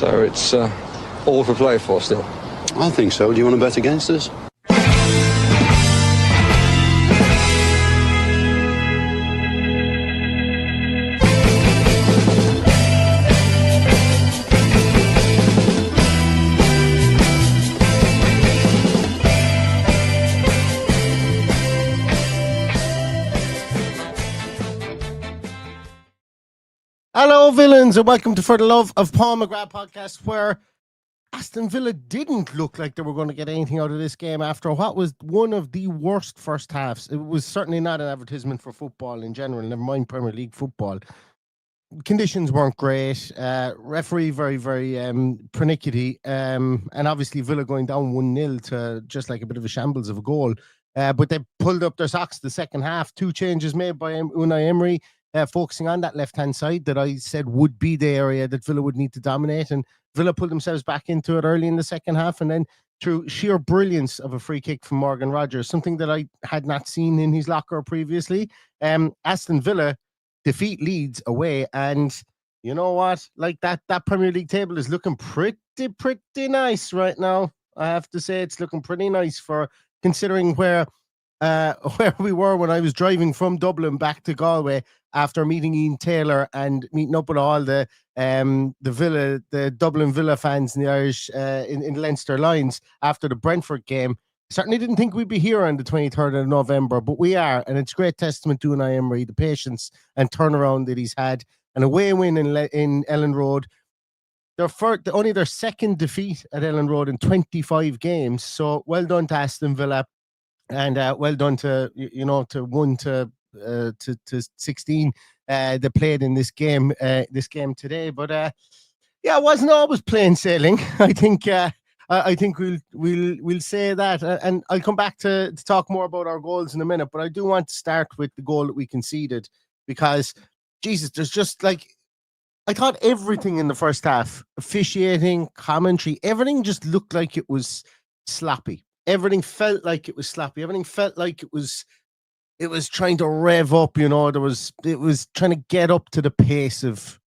So it's all to play for still. I think so. Do you want to bet against us? Hello, villains, and welcome to For the Love of Paul McGrath podcast, where Aston Villa didn't look like they were going to get anything out of this game after what was one of the worst first halves. It was certainly not an advertisement for football in general, never mind Premier League football. Conditions weren't great. Referee very, very pernickety. And obviously Villa going down 1-0 to just like a bit of a shambles of a goal. But they pulled up their socks the second half. 2 changes made by Unai Emery. Focusing on that left-hand side that I said would be the area that Villa would need to dominate. And Villa pulled themselves back into it early in the second half. And then through sheer brilliance of a free kick from Morgan Rogers, something that I had not seen in his locker previously, Aston Villa defeat Leeds away. And you know what? Like that Premier League table is looking pretty nice right now. I have to say it's looking pretty nice for considering where we were when I was driving from Dublin back to Galway after meeting Ian Taylor and meeting up with all the Dublin Villa fans in the Irish in Leinster lines after the Brentford game. Certainly didn't think we'd be here on the 23rd of November, but we are, and it's great testament to Unai Emery, the patience and turnaround that he's had. An away win in Ellen Road. Only their second defeat at Ellen Road in 25 games. So well done to Aston Villa. And well done to 1 to 16 they played in this game today. But yeah, it wasn't always plain sailing. I think we'll say that, and I'll come back to talk more about our goals in a minute. But I do want to start with the goal that we conceded, because Jesus, there's just like, I thought everything in the first half, officiating, commentary, everything just looked like it was sloppy. Everything felt like it was sloppy. Everything felt like it was trying to rev up, it was trying to get up to the pace of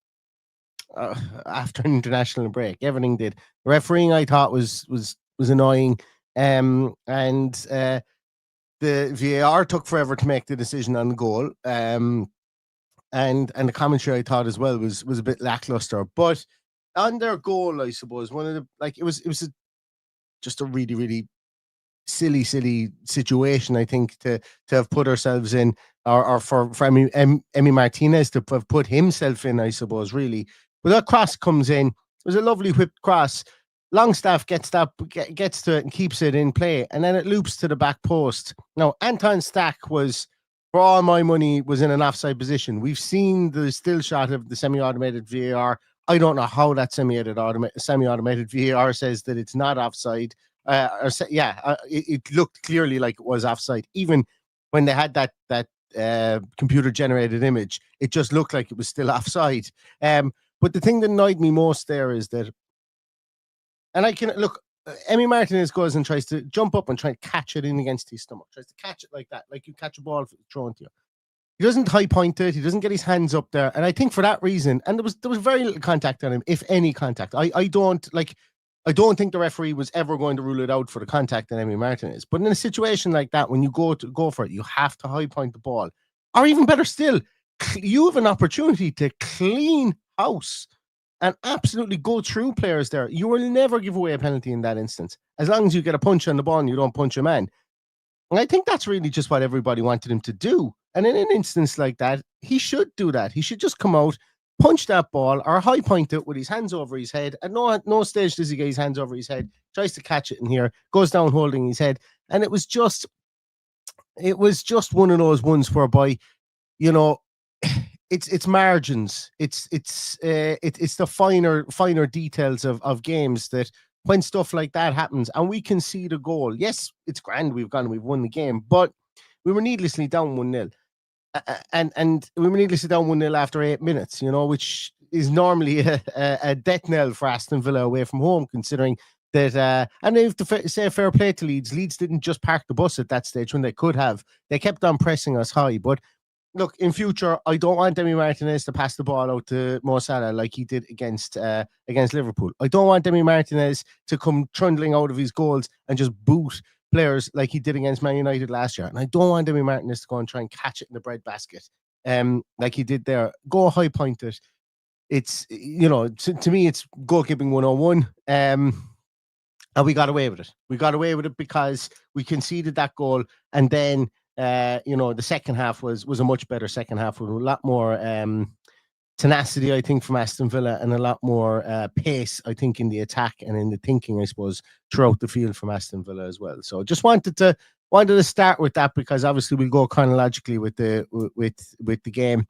after an international break. Everything did. The refereeing, I thought, was annoying. And the VAR took forever to make the decision on the goal. And the commentary, I thought, as well was a bit lackluster. But on their goal, I suppose, it was just a really, really silly situation, I think, to have put ourselves in, or for Emi Martinez to have put himself in, I suppose, really. But that cross comes in. It was a lovely whipped cross. Longstaff gets to it and keeps it in play, and then it loops to the back post. Now, Anton Stack was, for all my money, was in an offside position. We've seen the still shot of the semi-automated VAR. I don't know how that semi-automated VAR says that it's not offside. It looked clearly like it was offside. Even when they had that computer-generated image, it just looked like it was still offside. But the thing that annoyed me most there is that, and I can look, Emi Martinez goes and tries to jump up and try to catch it in against his stomach. Tries to catch it like that, like you catch a ball thrown to you. He doesn't high point it. He doesn't get his hands up there. And I think for that reason, and there was very little contact on him, if any contact. I don't think the referee was ever going to rule it out for the contact on Emi Martinez. But in a situation like that, when you go for it, you have to high point the ball. Or even better still, you have an opportunity to clean house and absolutely go through players there. You will never give away a penalty in that instance, as long as you get a punch on the ball and you don't punch a man. And I think that's really just what everybody wanted him to do. And in an instance like that, he should do that. He should just come out, punch that ball, or high point it with his hands over his head. At no stage does he get his hands over his head, tries to catch it in here, goes down holding his head. And it was just one of those ones whereby, it's margins. It's the finer details of games that when stuff like that happens and we concede a goal. Yes, it's grand. We've won the game, but we were needlessly down 1-0. And we were needlessly down 1-0 after 8 minutes, which is normally a death knell for Aston Villa away from home, considering that, and I have to say fair play to Leeds. Leeds didn't just park the bus at that stage when they could have. They kept on pressing us high, but look, in future, I don't want Demi Martinez to pass the ball out to Mo Salah like he did against Liverpool. I don't want Demi Martinez to come trundling out of his goals and just boot players like he did against Man United last year. And I don't want Demi Martinez to go and try and catch it in the breadbasket like he did there. Go high point it. It's, to me, it's goalkeeping 101. And we got away with it. We got away with it because we conceded that goal. And then, the second half was a much better second half with a lot more tenacity, I think, from Aston Villa, and a lot more pace, I think, in the attack and in the thinking, I suppose, throughout the field from Aston Villa as well. So just wanted to start with that, because obviously we'll go chronologically with the game.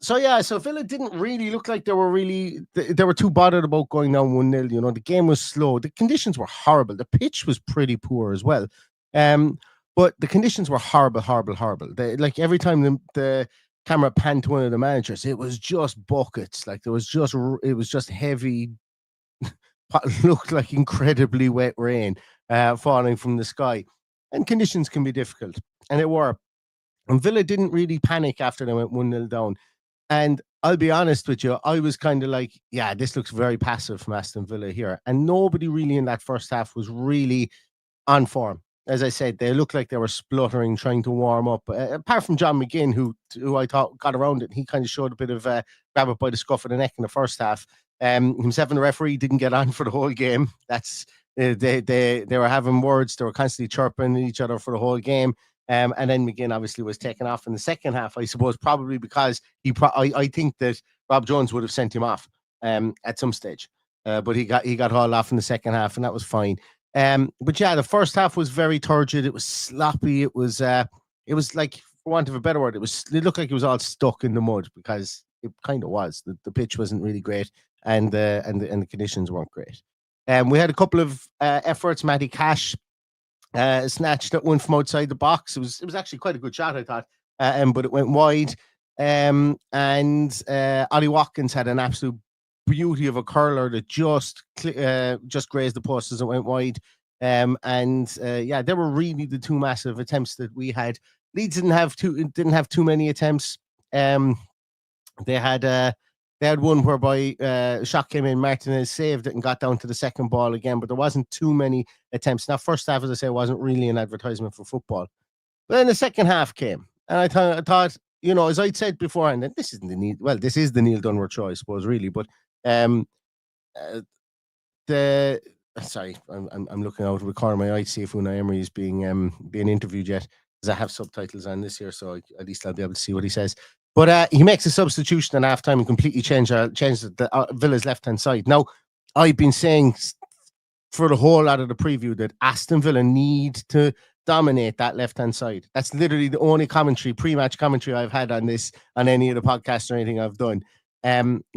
So Villa didn't really look like they were too bothered about going down 1-0. The game was slow. The conditions were horrible. The pitch was pretty poor as well. But the conditions were horrible. Like every time the camera panned to one of the managers, it was just buckets. Like it was just heavy, looked like incredibly wet rain falling from the sky. And conditions can be difficult. And it were. And Villa didn't really panic after they went 1-0 down. And I'll be honest with you, I was kind of like, yeah, this looks very passive from Aston Villa here. And nobody really in that first half was really on form. As I said, they looked like they were spluttering, trying to warm up. Apart from John McGinn, who I thought got around it, he kind of showed a bit of grab it by the scruff of the neck in the first half. Himself and the referee didn't get on for the whole game. That's they were having words. They were constantly chirping at each other for the whole game. And then McGinn obviously was taken off in the second half, I suppose, probably because I think that Rob Jones would have sent him off at some stage. But he got hauled off in the second half, and that was fine. But yeah, the first half was very turgid. It was sloppy. It was like, for want of a better word, it looked like it was all stuck in the mud, because it kind of was. The pitch wasn't really great, and the conditions weren't great. We had a couple of efforts. Matty Cash snatched that one from outside the box. It was actually quite a good shot, I thought, but it went wide. And Ollie Watkins had an absolute beauty of a curler that just grazed the post as it went wide. They were really the two massive attempts that we had. Leeds didn't have too many attempts. They had one whereby a shot came in, Martinez saved it and got down to the second ball again, but there wasn't too many attempts. Now, first half, as I say, wasn't really an advertisement for football. But then the second half came, and I thought, as I'd said before, and this is the Neil Dunworth show, I suppose, really. But sorry, I'm looking out of the corner of my eye to see if Unai Emery is being interviewed yet, because I have subtitles on this here, so at least I'll be able to see what he says. But he makes a substitution at halftime and completely changed the Villa's left-hand side. Now, I've been saying for the whole lot of the preview that Aston Villa need to dominate that left-hand side. That's literally the only pre-match commentary I've had on any of the podcasts or anything I've done.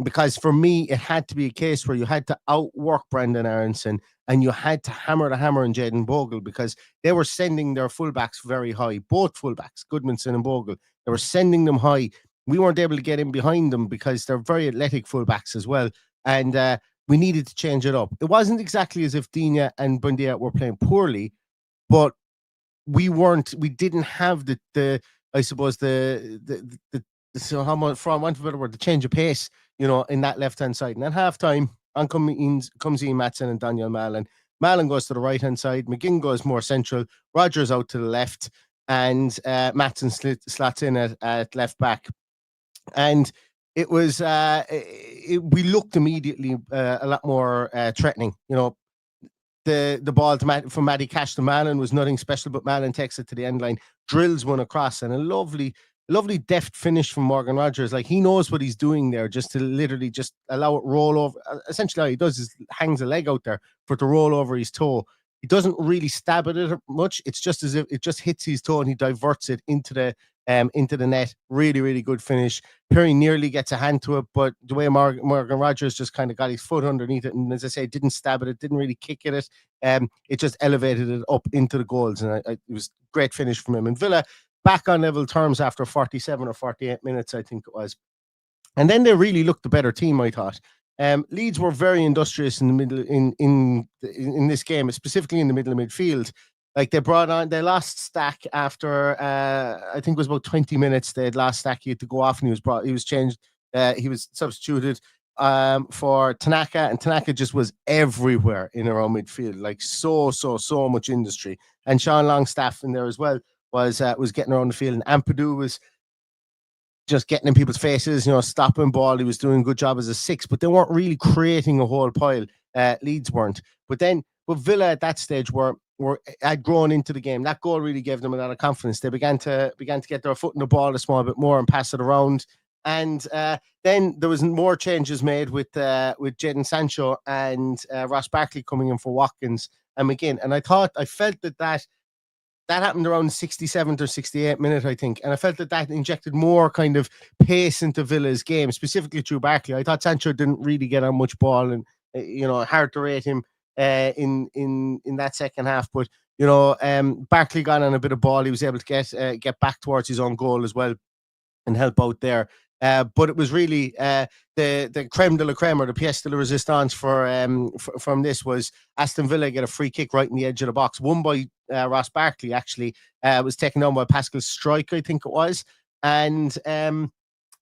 Because for me, it had to be a case where you had to outwork Brendan Aronson, and you had to hammer the hammer on Jayden Bogle, because they were sending their fullbacks very high. Both fullbacks, Goodmanson and Bogle, they were sending them high. We weren't able to get in behind them because they're very athletic fullbacks as well. And we needed to change it up. It wasn't exactly as if Digne and Buendia were playing poorly, but we didn't have the change of pace, in that left-hand side. And at halftime, on comes Ian Maatsen and Daniel Mallon. Mallon goes to the right-hand side. McGinn goes more central. Rogers out to the left. And Maatsen slots in at left back. And it was, we looked immediately a lot more threatening. The ball from Matty Cash to Mallon was nothing special, but Mallon takes it to the end line, drills one across, and a lovely deft finish from Morgan Rogers. Like, he knows what he's doing there, just to literally just allow it roll over. Essentially, all he does is hangs a leg out there for it to roll over his toe. He doesn't really stab at it much. It's just as if it just hits his toe and he diverts it into the net. Really, really good finish. Perry nearly gets a hand to it, but the way Morgan Rogers just kind of got his foot underneath it, and as I say, didn't stab at it, didn't really kick at it. It just elevated it up into the goals, and it was great finish from him. And Villa back on level terms after 47 or 48 minutes, I think it was. And then they really looked the better team, I thought. Leeds were very industrious in the middle in this game, specifically in the middle of midfield. Like they lost Stack after I think it was about 20 minutes. They had lost Stack. He had to go off, and he was changed. He was substituted for Tanaka, and Tanaka just was everywhere in around midfield, like so much industry. And Sean Longstaff in there as well was getting around the field, and Ampadu was just getting in people's faces, stopping ball. He was doing a good job as a 6, but they weren't really creating a whole pile. Leeds weren't. But Villa at that stage had grown into the game. That goal really gave them a lot of confidence. They began to get their foot in the ball a small bit more and pass it around. And then there was more changes made with Jadon Sancho and Ross Barkley coming in for Watkins and McGinn. And I felt that happened around 67th or 68th minute, I think. And I felt that injected more kind of pace into Villa's game, specifically through Barkley. I thought Sancho didn't really get on much ball, and hard to rate him in that second half. But Barkley got on a bit of ball. He was able to get back towards his own goal as well and help out there. But it was really the creme de la creme, or the pièce de la résistance from this was Aston Villa get a free kick right in the edge of the box, won by Ross Barkley. Actually, was taken down by Pascal Struijk, I think it was, and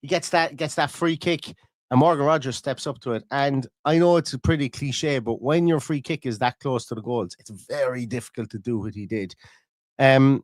he gets that free kick, and Morgan Rogers steps up to it. And I know it's a pretty cliche, but when your free kick is that close to the goals, it's very difficult to do what he did. And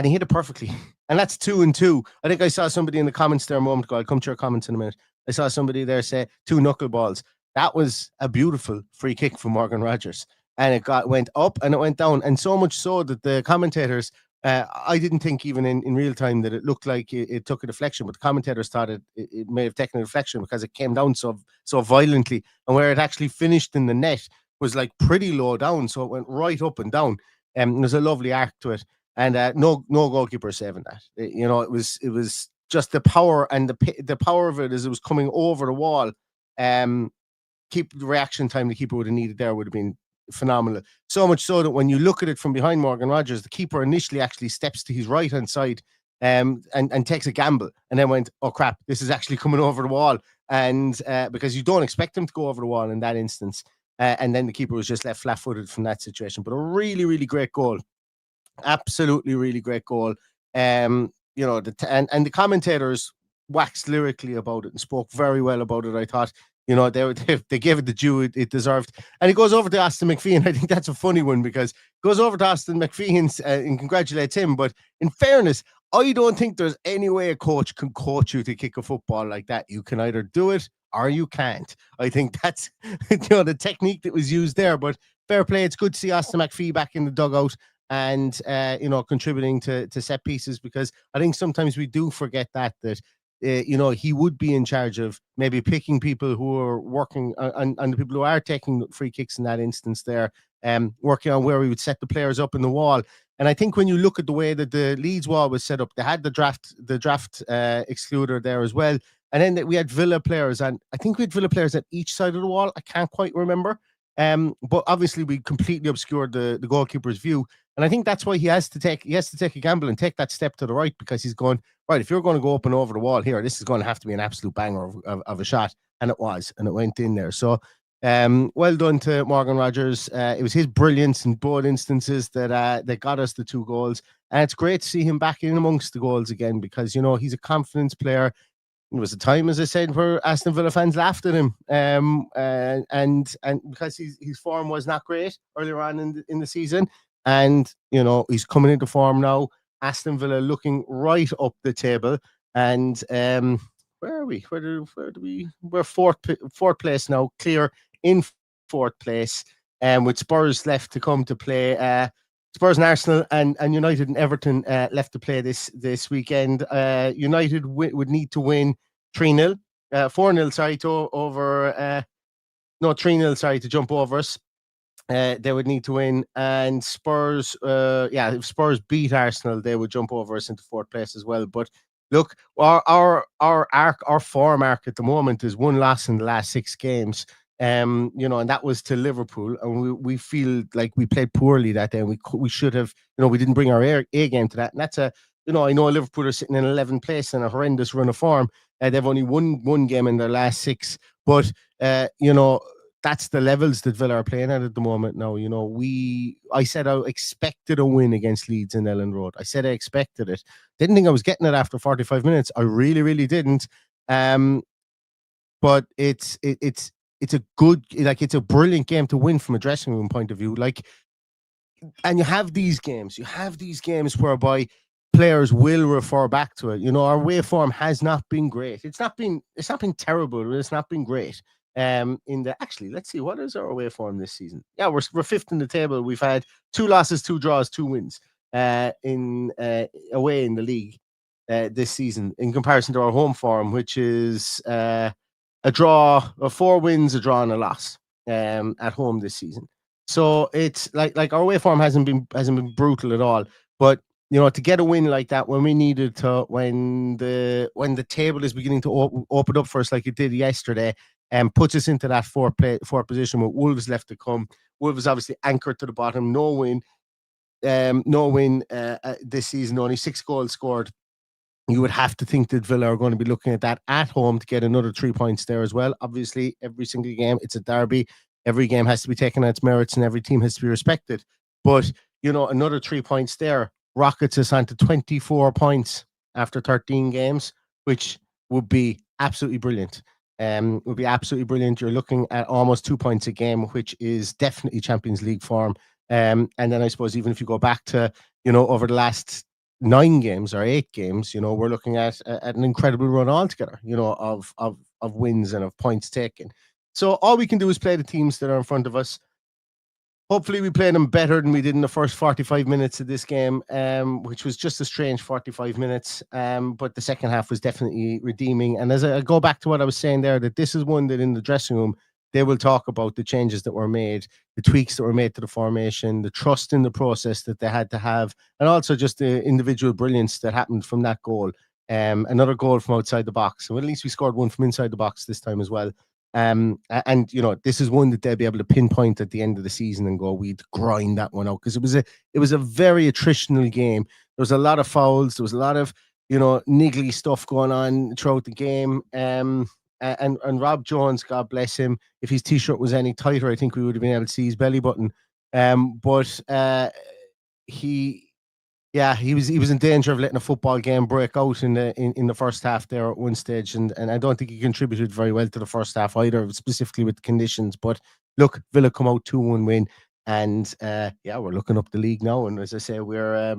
he hit it perfectly. And that's 2-2. I think I saw somebody in the comments there a moment ago. I'll come to your comments in a minute. I saw somebody there say 2 knuckleballs. That was a beautiful free kick from Morgan Rogers. And it went up and it went down. And so much so that the commentators, I didn't think even in real time that it looked like it took a deflection, but the commentators thought it may have taken a deflection because it came down so violently. And where it actually finished in the net was like pretty low down. So it went right up and down. There's a lovely arc to it. And no goalkeeper saving that. It was just the power, and the power of it as it was coming over the wall. Keep the reaction time the keeper would have needed there would have been phenomenal. So much so that when you look at it from behind Morgan Rogers, the keeper initially actually steps to his right hand side and takes a gamble, and then went, oh crap, this is actually coming over the wall, and because you don't expect him to go over the wall in that instance, and then the keeper was just left flat footed from that situation. But a really, really great goal. Absolutely really great goal. And the commentators waxed lyrically about it and spoke very well about it. I thought, they gave it the due it deserved. And he goes over to Austin McPhee. I think that's a funny one, because he goes over to Austin McPhee and congratulates him. But in fairness, I don't think there's any way a coach can coach you to kick a football like that. You can either do it or you can't. I think that's the technique that was used there. But fair play. It's good to see Austin McPhee back in the dugout and contributing to set pieces, because I think sometimes we do forget that he would be in charge of maybe picking people who are working on the people who are taking free kicks in that instance there, working on where we would set the players up in the wall. And I think when you look at the way that the Leeds wall was set up, they had the draft excluder there as well. And then we had Villa players, and I think we had Villa players at each side of the wall. I can't quite remember. But obviously we completely obscured the goalkeeper's view. And I think that's why he has to take a gamble and take that step to the right, because he's going, right, if you're going to go up and over the wall here, this is going to have to be an absolute banger of a shot. And it was, and it went in there. So well done to Morgan Rogers. It was his brilliance in both instances that got us the 2 goals. And it's great to see him back in amongst the goals again, because, he's a confidence player. There was a time, as I said, where Aston Villa fans laughed at him, and because his form was not great earlier on in the season, and he's coming into form now. Aston Villa looking right up the table, and where are we? Where do we? We're fourth place now, clear in 4th place, with Spurs left to come to play. Spurs and Arsenal and United and Everton left to play this weekend. United would need to win 3-0, 4-0, sorry, to over. No, 3-0, sorry, to jump over us. They would need to win, and Spurs, if Spurs beat Arsenal, they would jump over us into 4th place as well. But look, our form arc at the moment is 1 loss in the last 6 games. And that was to Liverpool, and we feel like we played poorly that day. We should have, we didn't bring our A game to that. And that's I know Liverpool are sitting in 11th place in a horrendous run of form. They've only won 1 game in their last 6, but that's the levels that Villa are playing at the moment now. You know, I said I expected a win against Leeds in Ellen Road. I said I expected it. Didn't think I was getting it after 45 minutes. I really, really didn't. But it's a good, like, it's a brilliant game to win from a dressing room point of view. Like, and you have these games whereby players will refer back to it. You know, our away form has not been great. It's not been terrible, but it's not been great. Actually, let's see, what is our away form this season? Yeah, we're fifth in the table. We've had 2 losses, 2 draws, 2 wins away in the league this season, in comparison to our home form, which is a draw, 4 wins, a draw, and a loss at home this season. So it's like our away form hasn't been brutal at all. But you know, to get a win like that when we needed to, when the table is beginning to open up for us like it did yesterday, and puts us into that fourth position with Wolves left to come. Wolves obviously anchored to the bottom, no win this season, only 6 goals scored. You would have to think that Villa are going to be looking at that at home to get another 3 points there as well. Obviously, every single game, it's a derby. Every game has to be taken on its merits and every team has to be respected. But, you know, another 3 points there rockets us onto 24 points after 13 games, which would be absolutely brilliant. You're looking at almost 2 points a game, which is definitely Champions League form. And then I suppose even if you go back to, you know, over the last 9 games or 8 games, you know, we're looking at an incredible run altogether, you know, of wins and of points taken. So all we can do is play the teams that are in front of us. Hopefully we play them better than we did in the first 45 minutes of this game, which was just a strange 45 minutes. But the second half was definitely redeeming. And as I go back to what I was saying there, that this is one that in the dressing room, they will talk about the changes that were made, the tweaks that were made to the formation, the trust in the process that they had to have, and also just the individual brilliance that happened from that goal. Another goal from outside the box. So at least we scored one from inside the box this time as well. And you know, this is one that they'll be able to pinpoint at the end of the season and go, we'd grind that one out, because it was a very attritional game. There was a lot of fouls, there was a lot of, you know, niggly stuff going on throughout the game. And Rob Jones, God bless him, if his t-shirt was any tighter, I think we would have been able to see his belly button. But he was in danger of letting a football game break out in the first half there at one stage, and I don't think he contributed very well to the first half either, specifically with the conditions. But look, Villa come out 2-1 win, and we're looking up the league now. And as I say, we're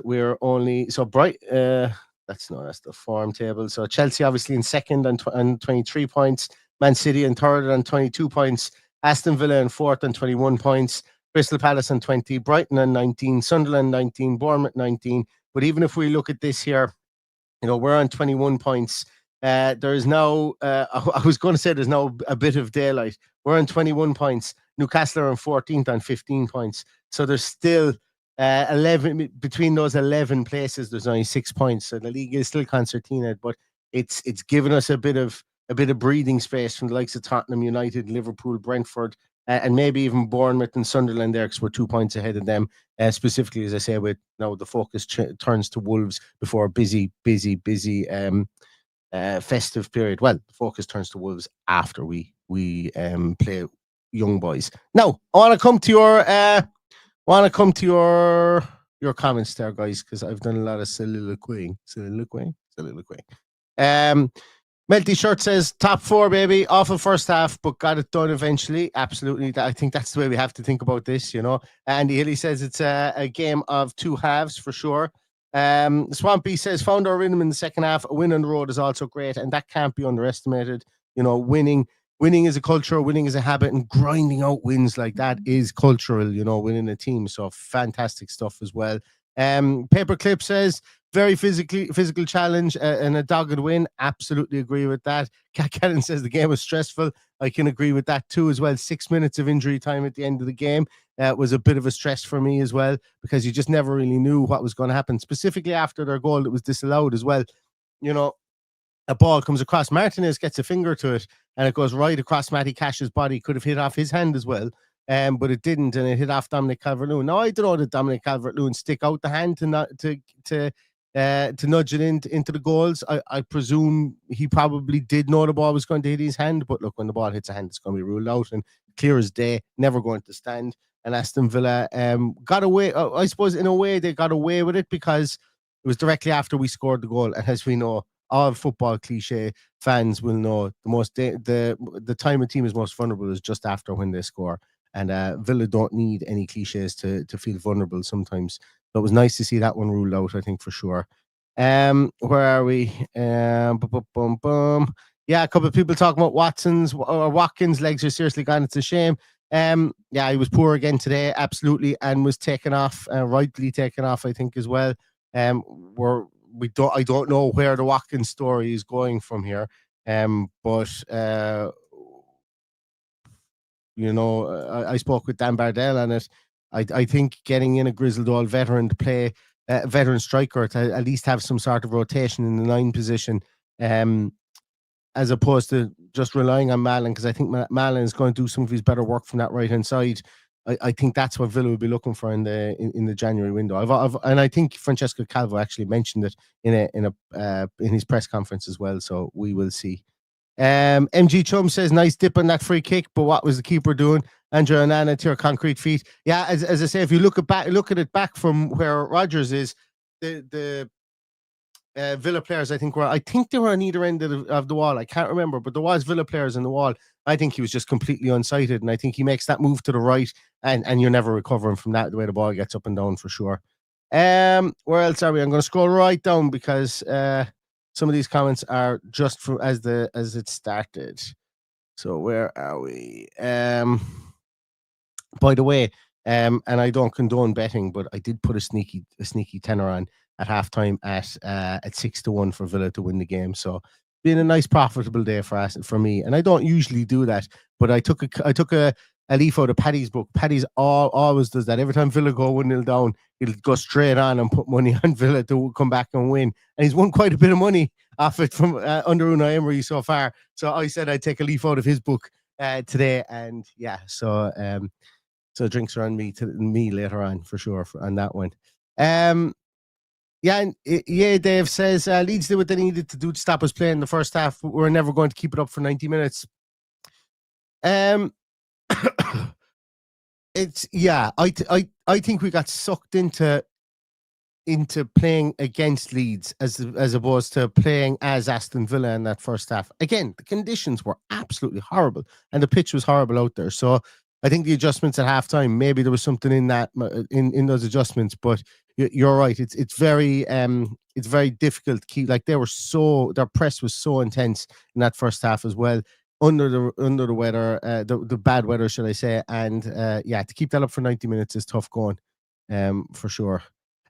we're only so bright. That's the form table. So Chelsea obviously in second on 23 points, Man City in third on 22 points, Aston Villa in fourth on 21 points. Crystal Palace on 20, Brighton on 19, Sunderland 19, Bournemouth 19. But even if we look at this here, you know, we're on 21 points. There is now, I was going to say there's now a bit of daylight. We're on 21 points. Newcastle are on 14th on 15 points. So there's still 11, between those 11 places, there's only 6 points. So the league is still concertinaed, but it's given us a bit of breathing space from the likes of Tottenham, United, Liverpool, Brentford, and maybe even Bournemouth and Sunderland there, because we're 2 points ahead of them. Specifically, as I say, with now the focus turns to Wolves before a busy festive period. Well, the focus turns to Wolves after we play Young Boys. Now, I want to come to your comments there, guys, because I've done a lot of soliloquying. Melty Shirt says, top 4, baby. Awful first half, but got it done eventually. Absolutely. I think that's the way we have to think about this, you know. Andy Hilly says it's a game of 2 halves for sure. Swampy says, found our rhythm in the second half. A win on the road is also great, and that can't be underestimated. You know, winning is a culture, winning is a habit, and grinding out wins like that is cultural, you know, winning a team. So fantastic stuff as well. Paperclip says, very physical challenge and a dogged win. Absolutely agree with that. Cat Cannon says the game was stressful. I can agree with that too as well. 6 minutes of injury time at the end of the game was a bit of a stress for me as well, because you just never really knew what was going to happen, specifically after their goal that was disallowed as well. You know, a ball comes across, Martinez gets a finger to it, and it goes right across Matty Cash's body. Could have hit off his hand as well. But it didn't, and it hit off Dominic Calvert-Lewin. Now, I don't know that Dominic Calvert-Lewin stick out the hand to to nudge it into the goals. I presume he probably did know the ball was going to hit his hand, but look, when the ball hits a hand, it's going to be ruled out, and clear as day, never going to stand. And Aston Villa got away. I suppose in a way they got away with it because it was directly after we scored the goal, and as we know, all football cliche fans will know the time a team is most vulnerable is just after when they score. And Villa don't need any cliches to feel vulnerable sometimes. So it was nice to see that one ruled out, I think, for sure. Where are we? Boom. Yeah, a couple of people talking about Watkins' legs are seriously gone. It's a shame. Yeah, he was poor again today, absolutely, and was taken off, rightly taken off, I think, as well. I don't know where the Watkins story is going from here. But I spoke with Dan Bardell on it. I think getting in a grizzled old veteran to play, veteran striker to at least have some sort of rotation in the 9 position, as opposed to just relying on Malin, because I think Malin is going to do some of his better work from that right hand side. I think that's what Villa will be looking for in the January window. And I think Francesco Calvo actually mentioned it in his press conference as well. So we will see. MG Chum says, nice dip on that free kick, but what was the keeper doing? Andrea Onana to your concrete feet. Yeah, as I say, if you look at it back from where Rodgers is, the Villa players, I think they were on either end of the wall. I can't remember, but there was Villa players in the wall. I think he was just completely unsighted, and I think he makes that move to the right, and you're never recovering from that, the way the ball gets up and down, for sure. Where else are we? I'm going to scroll right down because some of these comments are just from as it started. So where are we? By the way, and I don't condone betting, but I did put a sneaky tenner on at halftime at 6-1 for Villa to win the game. So been a nice profitable day for me, and I don't usually do that, but I took a leaf out of Paddy's book. Paddy's always does that. Every time Villa go 1-0 down, he'll go straight on and put money on Villa to come back and win. And he's won quite a bit of money off it from under Unai Emery so far. So I said I'd take a leaf out of his book today, and yeah, so drinks are on me later on for sure on that one. Yeah, Dave says Leeds did what they needed to do to stop us playing in the first half, but we're never going to keep it up for 90 minutes. I think we got sucked into playing against Leeds as opposed to playing as Aston Villa in that first half. Again, the conditions were absolutely horrible, and the pitch was horrible out there. So I think the adjustments at halftime, maybe there was something in that in those adjustments, but you're right. It's very difficult to keep. Like their press was so intense in that first half as well, under the weather, the bad weather, should I say? And to keep that up for 90 minutes is tough going, for sure.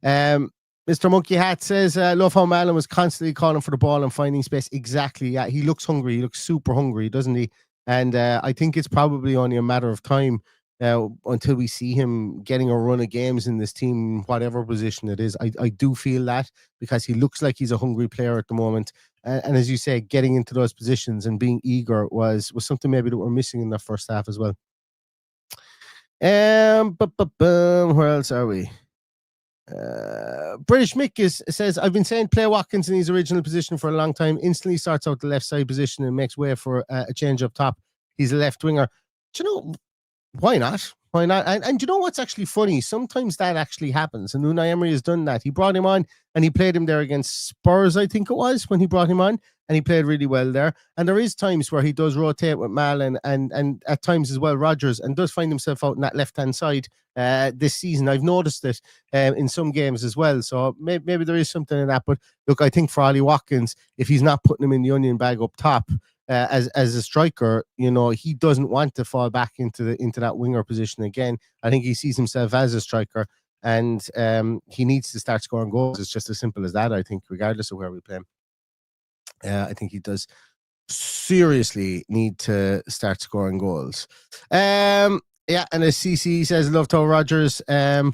Mr. Monkey Hat says, love how Malin was constantly calling for the ball and finding space. Exactly. Yeah, he looks hungry. He looks super hungry, doesn't he? And I think it's probably only a matter of time until we see him getting a run of games in this team, whatever position it is. I do feel that, because he looks like he's a hungry player at the moment. And as you say, getting into those positions and being eager was something maybe that we're missing in the first half as well. Where else are we? British Mick says, I've been saying play Watkins in his original position for a long time. Instantly starts out the left side position and makes way for a change up top. He's a left winger. Do you know, why not? Why not? And you know what's actually funny? Sometimes that actually happens, and Unai Emery has done that. He brought him on and he played him there against Spurs, I think it was, when he brought him on, and he played really well there. And there is times where he does rotate with Malin and at times as well Rodgers, and does find himself out in that left-hand side this season. I've noticed it in some games as well. So maybe there is something in that. But look, I think for Ollie Watkins, if he's not putting him in the onion bag up top, as a striker, you know, he doesn't want to fall back into that winger position again. I think he sees himself as a striker, and he needs to start scoring goals. It's just as simple as that, I think, regardless of where we play him. I think he does seriously need to start scoring goals. And as CC says, loved how Rodgers ran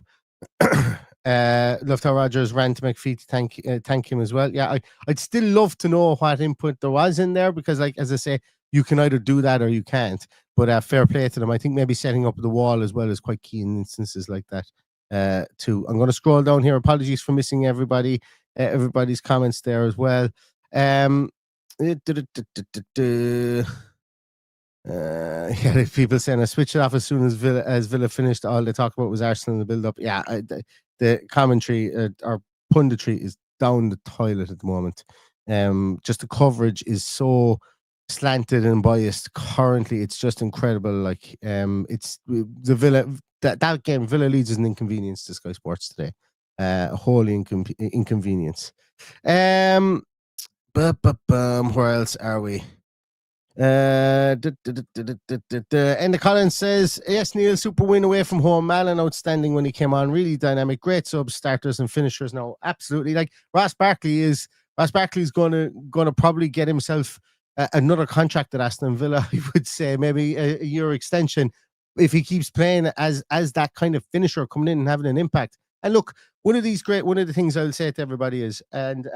to McPhee to thank him as well. Yeah, I'd still love to know what input there was in there, because, like, as I say, you can either do that or you can't. But fair play to them. I think maybe setting up the wall as well is quite key in instances like that too. I'm going to scroll down here. Apologies for missing everybody. everybody's comments there as well. People saying I switched it off as soon as Villa finished. All they talked about was Arsenal in the build-up. Yeah, the commentary or punditry is down the toilet at the moment. Just the coverage is so slanted and biased currently. It's just incredible. Like it's the Villa that game. Villa Leeds is an inconvenience to Sky Sports today. Wholly inconvenience. Where else are we? And the Collins says, yes, Neil, super win away from home. Malin outstanding when he came on, really dynamic, great subs, starters and finishers. Now, absolutely, like Barkley's gonna probably get himself another contract at Aston Villa. I would say maybe a year extension if he keeps playing as that kind of finisher, coming in and having an impact. And look, one of the things I'll say to everybody is, and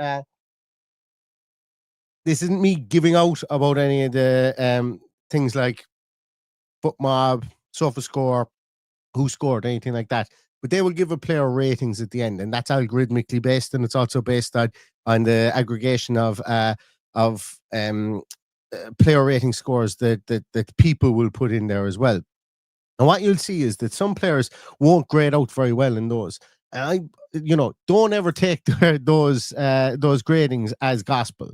this isn't me giving out about any of the things like FootMob, SofaScore, who scored, anything like that. But they will give a player ratings at the end, and that's algorithmically based, and it's also based on the aggregation of player rating scores that people will put in there as well. And what you'll see is that some players won't grade out very well in those. And don't ever take those gradings as gospel.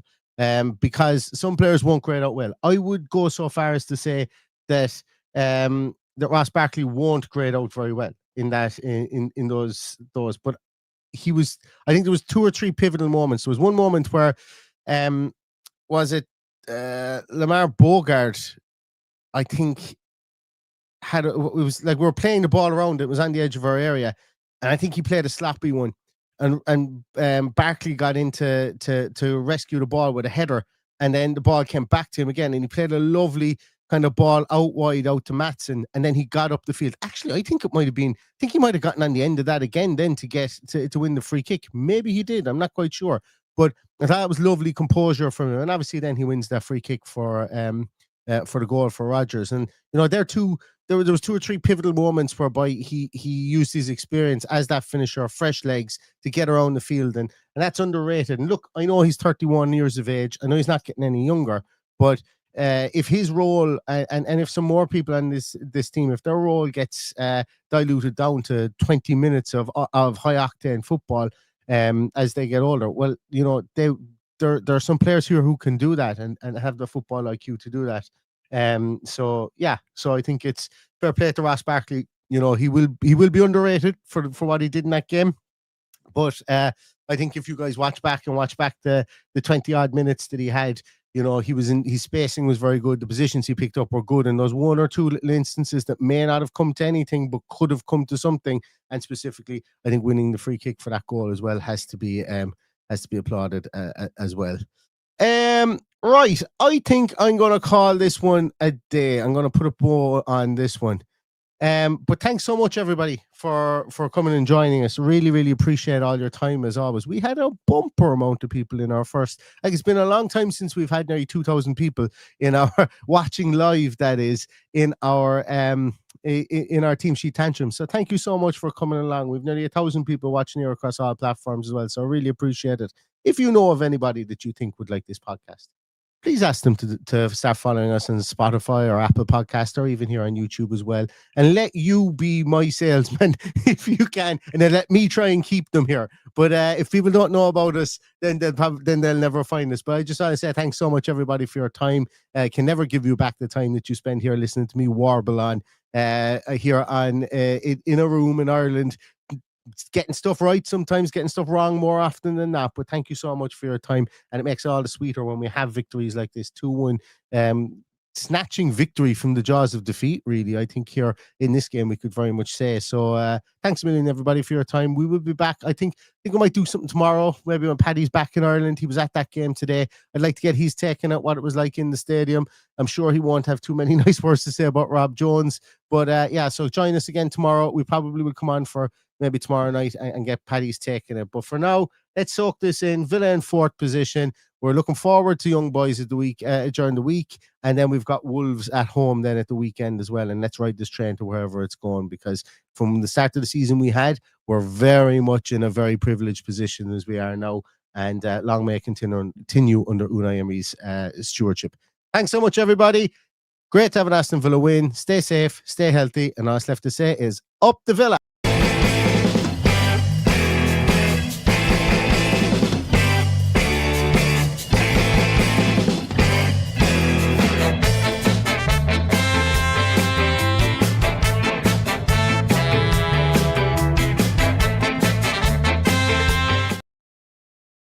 Because some players won't grade out well. I would go so far as to say that Ross Barkley won't grade out very well in those. But I think there was 2 or 3 pivotal moments. There was one moment where was it Lamar Bogart, I think, it was like we were playing the ball around. It was on the edge of our area, and I think he played a sloppy one. And Barkley got in to rescue the ball with a header, and then the ball came back to him again, and he played a lovely kind of ball out wide out to Maatsen, and then he got up the field. Actually, I think he might have gotten on the end of that again then to get to win the free kick. Maybe he did. I'm not quite sure, but I thought it was lovely composure from him, and obviously then he wins that free kick for the goal for Rodgers. And there was 2 or 3 pivotal moments whereby he used his experience as that finisher, fresh legs, to get around the field, and that's underrated. And look, I know he's 31 years of age. I know he's not getting any younger, but if his role and if some more people on this team, if their role gets diluted down to 20 minutes of high octane football as they get older, well, there are some players here who can do that and have the football IQ to do that. So I think it's fair play to Ross Barkley. He will be underrated for what he did in that game. But I think if you guys watch back the 20 odd minutes that he had, his spacing was very good. The positions he picked up were good, and those 1 or 2 little instances that may not have come to anything but could have come to something. And specifically, I think winning the free kick for that goal as well has to be applauded as well. Right, I think I'm going to call this one a day. I'm going to put a bow on this one. But thanks so much, everybody, for coming and joining us. Really, really appreciate all your time, as always. We had a bumper amount of people in our first... it's been a long time since we've had nearly 2,000 people in our watching live, that is, in our Team Sheet Tantrum. So thank you so much for coming along. We've nearly 1,000 people watching here across all platforms as well. So I really appreciate it. If you know of anybody that you think would like this podcast, please ask them to start following us on Spotify or Apple Podcast, or even here on YouTube as well. And let you be my salesman if you can, and then let me try and keep them here. But if people don't know about us, then they'll never find us. But I just want to say thanks so much, everybody, for your time. I can never give you back the time that you spend here listening to me warble on here on in a room in Ireland, getting stuff right sometimes, getting stuff wrong more often than not. But thank you so much for your time, and it makes it all the sweeter when we have victories like this. 2-1, snatching victory from the jaws of defeat, really. I think here in this game we could very much say so. Thanks a million, everybody, for your time. We will be back. I think we might do something tomorrow, maybe when Paddy's back in Ireland. He was at that game today. I'd like to get his take on what it was like in the stadium. I'm sure he won't have too many nice words to say about Rob Jones, but so join us again tomorrow. We probably will come on for maybe tomorrow night and get Paddy's taking it. But for now, let's soak this in. Villa in 4th position. We're looking forward to Young Boys at the week during the week, and then we've got Wolves at home then at the weekend as well. And let's ride this train to wherever it's going, because from the start of the season we're very much in a very privileged position as we are now, and long may it continue under Unai Emery's stewardship. Thanks so much, everybody. Great to have an Aston Villa win. Stay safe, stay healthy, and all that's left to say is up the Villa.